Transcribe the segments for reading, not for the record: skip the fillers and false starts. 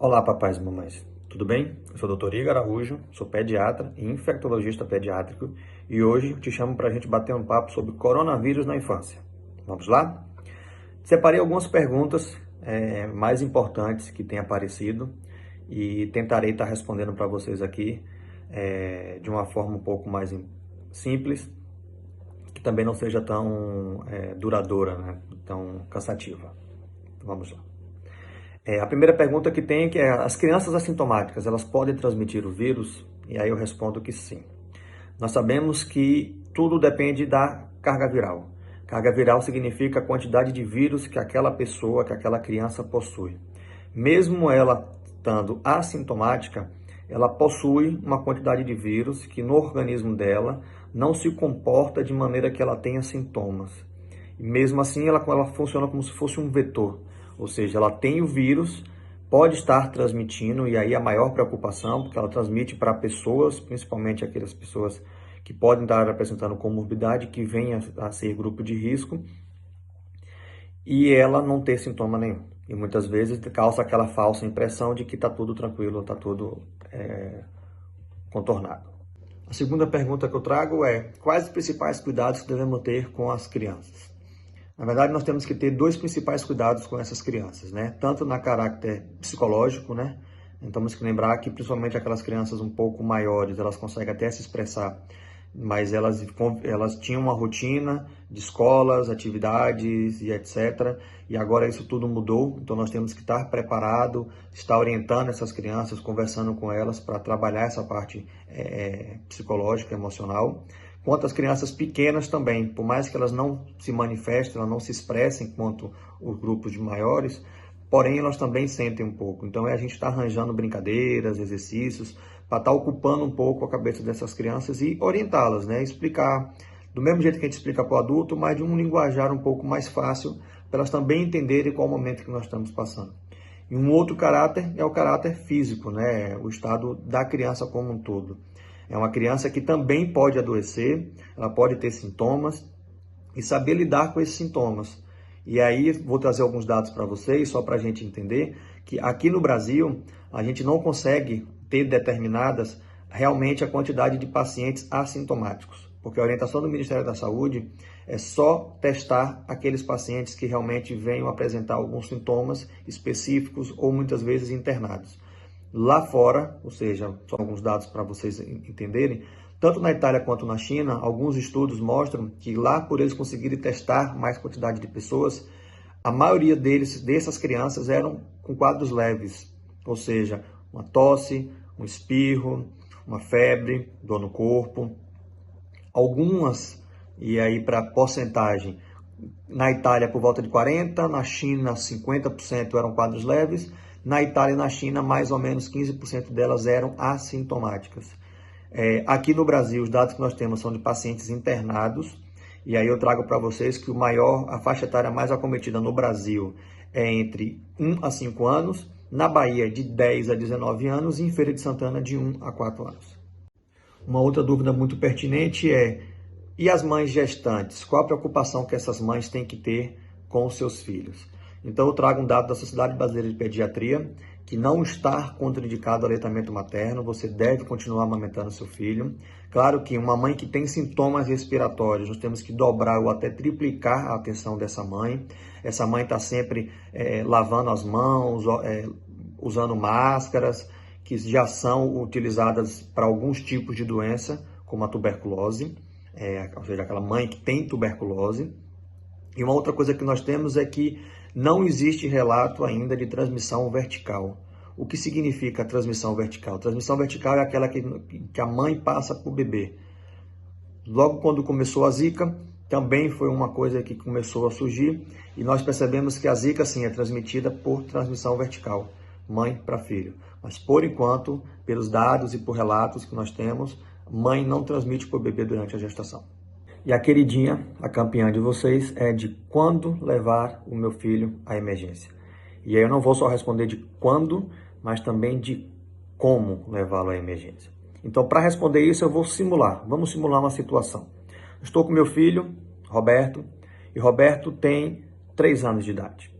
Olá, papais e mamães. Tudo bem? Eu sou o Dr. Igor Araújo, sou pediatra e infectologista pediátrico e hoje eu te chamo para a gente bater um papo sobre coronavírus na infância. Vamos lá? Separei algumas perguntas mais importantes que têm aparecido e tentarei estar respondendo para vocês aqui de uma forma um pouco mais simples, que também não seja tão duradoura, né? Tão cansativa. Vamos lá. A primeira pergunta que tem é as crianças assintomáticas, elas podem transmitir o vírus? E aí eu respondo que sim. Nós sabemos que tudo depende da carga viral. Carga viral significa a quantidade de vírus que aquela pessoa, que aquela criança possui. Mesmo ela estando assintomática, ela possui uma quantidade de vírus que no organismo dela não se comporta de maneira que ela tenha sintomas. E mesmo assim, ela funciona como se fosse um vetor. Ou seja, ela tem o vírus, pode estar transmitindo, e aí a maior preocupação, porque ela transmite para pessoas, principalmente aquelas pessoas que podem estar apresentando comorbidade, que venham a ser grupo de risco, e ela não ter sintoma nenhum. E muitas vezes causa aquela falsa impressão de que está tudo tranquilo, está tudo contornado. A segunda pergunta que eu trago é: quais os principais cuidados que devemos ter com as crianças? Na verdade, nós temos que ter dois principais cuidados com essas crianças, né? Tanto na caráter psicológico, né? Então, temos que lembrar que principalmente aquelas crianças um pouco maiores, elas conseguem até se expressar, mas elas tinham uma rotina de escolas, atividades e etc. E agora isso tudo mudou, então nós temos que estar preparado, estar orientando essas crianças, conversando com elas para trabalhar essa parte psicológica, emocional. Quanto às crianças pequenas também, por mais que elas não se manifestem, elas não se expressem quanto os grupos de maiores, porém elas também sentem um pouco. Então a gente está arranjando brincadeiras, exercícios, para estar ocupando um pouco a cabeça dessas crianças e orientá-las, né? Explicar do mesmo jeito que a gente explica para o adulto, mas de um linguajar um pouco mais fácil, para elas também entenderem qual o momento que nós estamos passando. E um outro caráter é o caráter físico, né? O estado da criança como um todo. É uma criança que também pode adoecer, ela pode ter sintomas e saber lidar com esses sintomas. E aí vou trazer alguns dados para vocês, só para a gente entender que aqui no Brasil a gente não consegue ter determinadas realmente a quantidade de pacientes assintomáticos, porque a orientação do Ministério da Saúde é só testar aqueles pacientes que realmente venham apresentar alguns sintomas específicos ou muitas vezes internados. Lá fora, ou seja, só alguns dados para vocês entenderem, tanto na Itália quanto na China, alguns estudos mostram que lá, por eles conseguirem testar mais quantidade de pessoas, a maioria dessas crianças eram com quadros leves, ou seja, uma tosse, um espirro, uma febre, dor no corpo. Algumas, e aí para porcentagem, na Itália por volta de 40%, na China 50% eram quadros leves, na Itália e na China mais ou menos 15% delas eram assintomáticas. Aqui no Brasil, os dados que nós temos são de pacientes internados, e aí eu trago para vocês que a faixa etária mais acometida no Brasil é entre 1 a 5 anos, na Bahia de 10 a 19 anos e em Feira de Santana de 1 a 4 anos. Uma outra dúvida muito pertinente e as mães gestantes? Qual a preocupação que essas mães têm que ter com os seus filhos? Então eu trago um dado da Sociedade Brasileira de Pediatria, que não está contraindicado o aleitamento materno, você deve continuar amamentando seu filho. Claro que uma mãe que tem sintomas respiratórios, nós temos que dobrar ou até triplicar a atenção dessa mãe. Essa mãe está sempre lavando as mãos, usando máscaras, que já são utilizadas para alguns tipos de doença, como a tuberculose, ou seja, aquela mãe que tem tuberculose. E uma outra coisa que nós temos é que não existe relato ainda de transmissão vertical. O que significa transmissão vertical? Transmissão vertical é aquela que a mãe passa para o bebê. Logo quando começou a Zika, também foi uma coisa que começou a surgir, e nós percebemos que a Zika, sim, é transmitida por transmissão vertical, mãe para filho. Mas, por enquanto, pelos dados e por relatos que nós temos, mãe não transmite para o bebê durante a gestação. E a queridinha, a campeã de vocês, é de quando levar o meu filho à emergência. E aí eu não vou só responder de quando, mas também de como levá-lo à emergência. Então, para responder isso, eu vou simular. Vamos simular uma situação. Estou com meu filho, Roberto, e Roberto tem 3 anos de idade.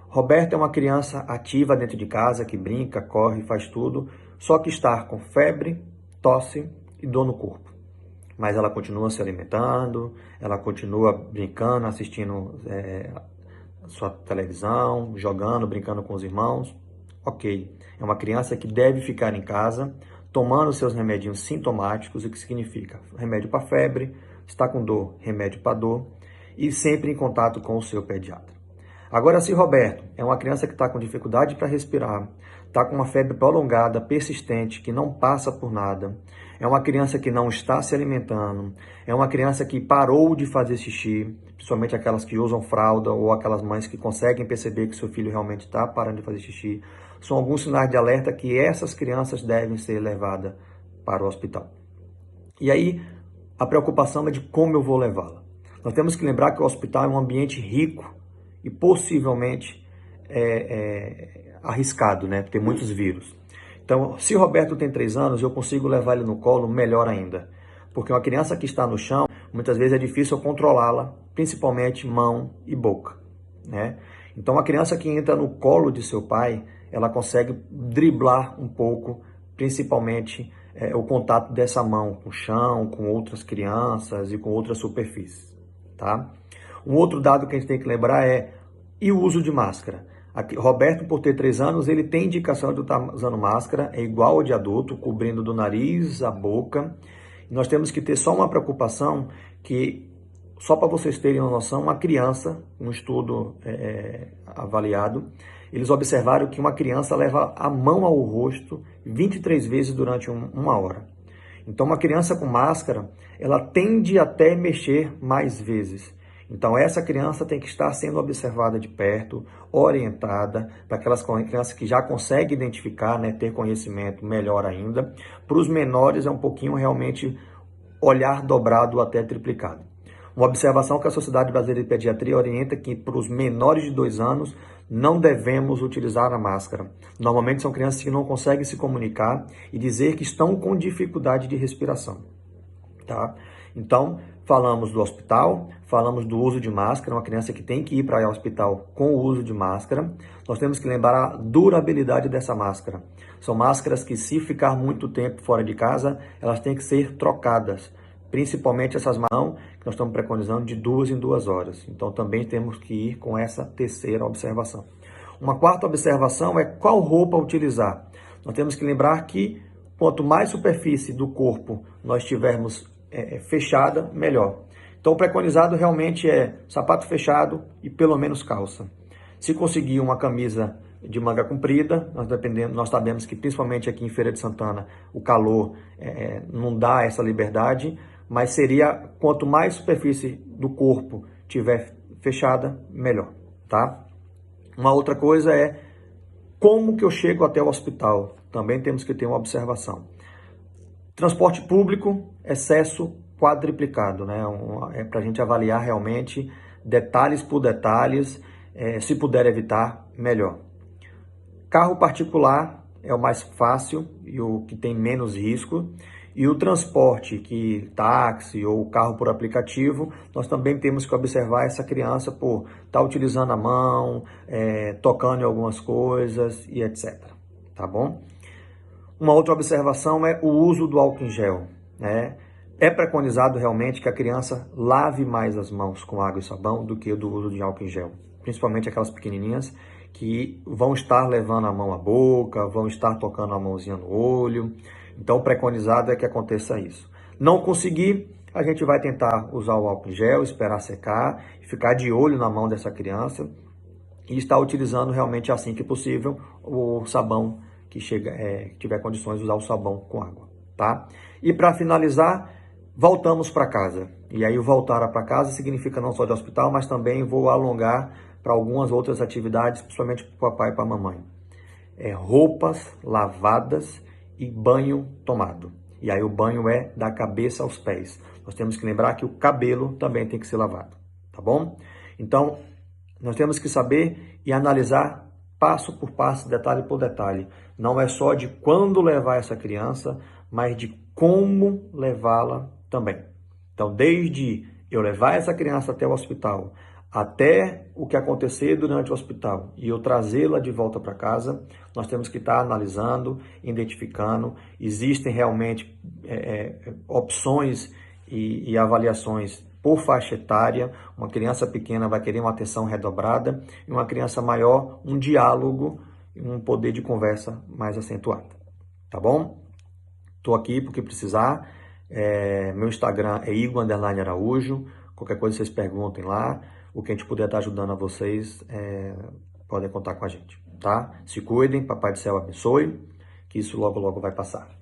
Roberto é uma criança ativa dentro de casa, que brinca, corre, faz tudo, só que está com febre, tosse e dor no corpo. Mas ela continua se alimentando, ela continua brincando, assistindo sua televisão, jogando, brincando com os irmãos. Ok, é uma criança que deve ficar em casa, tomando seus remedinhos sintomáticos, o que significa remédio para febre, está com dor, remédio para dor, e sempre em contato com o seu pediatra. Agora, se Roberto é uma criança que está com dificuldade para respirar, está com uma febre prolongada, persistente, que não passa por nada, é uma criança que não está se alimentando, é uma criança que parou de fazer xixi, principalmente aquelas que usam fralda ou aquelas mães que conseguem perceber que seu filho realmente está parando de fazer xixi, são alguns sinais de alerta que essas crianças devem ser levadas para o hospital. E aí, a preocupação é de como eu vou levá-la. Nós temos que lembrar que o hospital é um ambiente rico e possivelmente arriscado, né? Tem muitos vírus. Então, se Roberto tem 3 anos, eu consigo levar ele no colo melhor ainda. Porque uma criança que está no chão, muitas vezes é difícil controlá-la, principalmente mão e boca, né? Então, uma criança que entra no colo de seu pai, ela consegue driblar um pouco, principalmente o contato dessa mão com o chão, com outras crianças e com outras superfícies, tá? Um outro dado que a gente tem que lembrar e o uso de máscara. Aqui, Roberto, por ter 3 anos, ele tem indicação de estar usando máscara, é igual ao de adulto, cobrindo do nariz, a boca. E nós temos que ter só uma preocupação que, só para vocês terem uma noção, uma criança, um estudo avaliado, eles observaram que uma criança leva a mão ao rosto 23 vezes durante uma hora. Então, uma criança com máscara, ela tende até mexer mais vezes. Então, essa criança tem que estar sendo observada de perto, orientada, para aquelas crianças que já conseguem identificar, né, ter conhecimento, melhor ainda. Para os menores, é um pouquinho realmente olhar dobrado até triplicado. Uma observação que a Sociedade Brasileira de Pediatria orienta que para os menores de 2 anos não devemos utilizar a máscara. Normalmente são crianças que não conseguem se comunicar e dizer que estão com dificuldade de respiração, tá? Então, falamos do hospital, falamos do uso de máscara, uma criança que tem que ir para o hospital com o uso de máscara. Nós temos que lembrar a durabilidade dessa máscara. São máscaras que, se ficar muito tempo fora de casa, elas têm que ser trocadas. Principalmente essas mãos que nós estamos preconizando de 2 em 2 horas. Então, também temos que ir com essa terceira observação. Uma quarta observação é qual roupa utilizar. Nós temos que lembrar que quanto mais superfície do corpo nós tivermos fechada, melhor. Então, o preconizado realmente é sapato fechado e pelo menos calça. Se conseguir uma camisa de manga comprida, nós sabemos que principalmente aqui em Feira de Santana o calor não dá essa liberdade, mas seria quanto mais superfície do corpo tiver fechada, melhor, tá? Uma outra coisa é como que eu chego até o hospital. Também temos que ter uma observação. Transporte público, excesso quadriplicado, né? É para a gente avaliar realmente detalhes por detalhes, se puder evitar, melhor. Carro particular é o mais fácil e o que tem menos risco. E o transporte, que táxi ou carro por aplicativo, nós também temos que observar essa criança por estar utilizando a mão, tocando em algumas coisas e etc. Tá bom? Uma outra observação é o uso do álcool em gel, né? É preconizado realmente que a criança lave mais as mãos com água e sabão do que do uso de álcool em gel. Principalmente aquelas pequenininhas que vão estar levando a mão à boca, vão estar tocando a mãozinha no olho. Então, o preconizado é que aconteça isso. Não conseguir, a gente vai tentar usar o álcool em gel, esperar secar, ficar de olho na mão dessa criança e estar utilizando realmente assim que possível o sabão que tiver condições de usar o sabão com água, tá? E para finalizar, voltamos para casa. E aí o voltar para casa significa não só de hospital, mas também vou alongar para algumas outras atividades, principalmente para o papai e para a mamãe. Roupas lavadas e banho tomado. E aí o banho é da cabeça aos pés. Nós temos que lembrar que o cabelo também tem que ser lavado, tá bom? Então, nós temos que saber e analisar passo por passo, detalhe por detalhe. Não é só de quando levar essa criança, mas de como levá-la também. Então, desde eu levar essa criança até o hospital, até o que acontecer durante o hospital e eu trazê-la de volta para casa, nós temos que estar analisando, identificando, existem realmente opções e avaliações por faixa etária. Uma criança pequena vai querer uma atenção redobrada e uma criança maior um diálogo e um poder de conversa mais acentuado, tá bom? Estou aqui porque precisar, meu Instagram é Igor_Araújo, qualquer coisa vocês perguntem lá, o que a gente puder estar ajudando a vocês, podem contar com a gente, tá? Se cuidem, Papai do Céu abençoe, que isso logo logo vai passar.